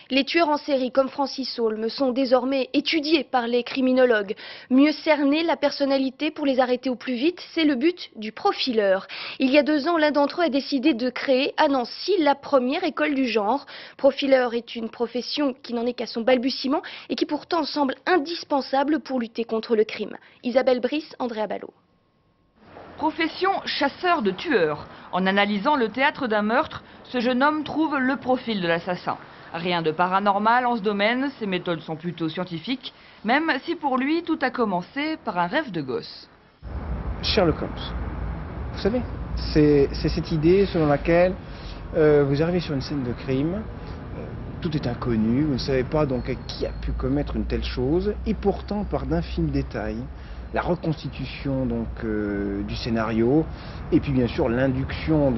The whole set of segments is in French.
Les tueurs en série comme Francis Saulme sont désormais étudiés par les criminologues. Mieux cerner la personnalité pour les arrêter au plus vite, c'est le but du profileur. Il y a 2 ans, l'un d'entre eux a décidé de créer à Nancy la première école du genre. Profileur est une profession qui n'en est qu'à son balbutiement et qui pourtant semble indispensable pour lutter contre le crime. Isabelle Brice, Andrea Ballot. Profession chasseur de tueurs. En analysant le théâtre d'un meurtre, ce jeune homme trouve le profil de l'assassin. Rien de paranormal en ce domaine, ses méthodes sont plutôt scientifiques, même si pour lui tout a commencé par un rêve de gosse. Sherlock Holmes, vous savez, c'est cette idée selon laquelle vous arrivez sur une scène de crime, tout est inconnu, vous ne savez pas donc qui a pu commettre une telle chose, et pourtant par d'infimes détails, la reconstitution donc du scénario, et puis bien sûr l'induction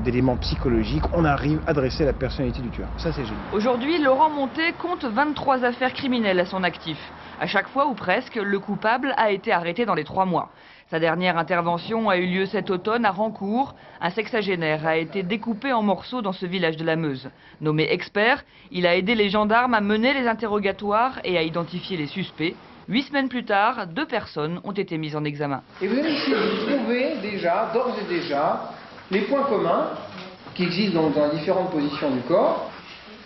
d'éléments psychologiques, on arrive à dresser la personnalité du tueur. Ça c'est génial. Aujourd'hui, Laurent Monté compte 23 affaires criminelles à son actif. À chaque fois ou presque, le coupable a été arrêté dans les 3 mois. Sa dernière intervention a eu lieu cet automne à Rancourt. Un sexagénaire a été découpé en morceaux dans ce village de la Meuse. Nommé expert, il a aidé les gendarmes à mener les interrogatoires et à identifier les suspects. 8 semaines plus tard, 2 personnes ont été mises en examen. Et vous allez essayer de trouver déjà, d'ores et déjà, les points communs qui existent dans différentes positions du corps.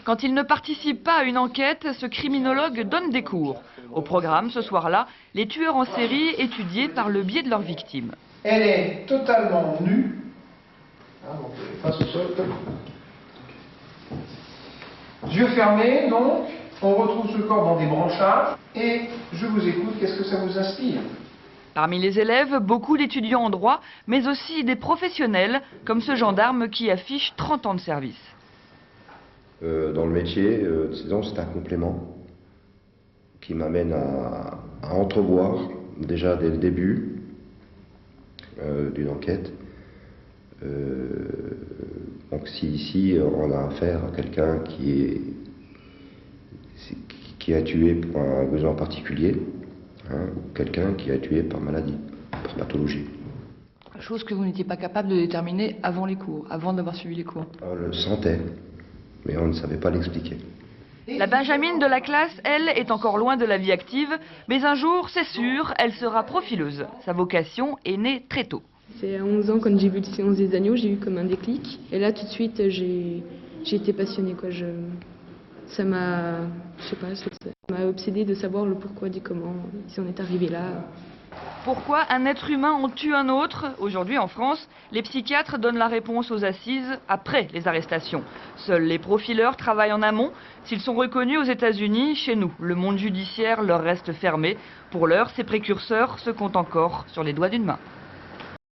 Quand il ne participe pas à une enquête, ce criminologue donne des cours. Au programme, ce soir-là, les tueurs en série étudiés par le biais de leurs victimes. Elle est totalement nue. Face au sol. Yeux fermés, donc. On retrouve ce corps dans des branchages. Et je vous écoute, qu'est-ce que ça vous inspire? Parmi les élèves, beaucoup d'étudiants en droit, mais aussi des professionnels, comme ce gendarme qui affiche 30 ans de service. Dans le métier, disons, c'est un complément qui m'amène à entrevoir, déjà dès le début d'une enquête. Donc si ici on a affaire à quelqu'un qui a tué pour un besoin particulier, ou quelqu'un qui a tué par maladie, par pathologie. Chose que vous n'étiez pas capable de déterminer avant les cours, avant d'avoir suivi les cours. On le sentait, mais on ne savait pas l'expliquer. La Benjamine de la classe, elle, est encore loin de la vie active, mais un jour, c'est sûr, elle sera profileuse. Sa vocation est née très tôt. C'est à 11 ans, quand j'ai vu le Silence des agneaux, j'ai eu comme un déclic. Et là, tout de suite, j'ai été passionnée, quoi. Ça m'a, je sais pas, ça m'a obsédée de savoir le pourquoi du comment, si on est arrivé là. Pourquoi un être humain en tue un autre? Aujourd'hui, en France, les psychiatres donnent la réponse aux assises après les arrestations. Seuls les profileurs travaillent en amont. S'ils sont reconnus aux États-Unis, chez nous, le monde judiciaire leur reste fermé. Pour l'heure, ces précurseurs se comptent encore sur les doigts d'une main.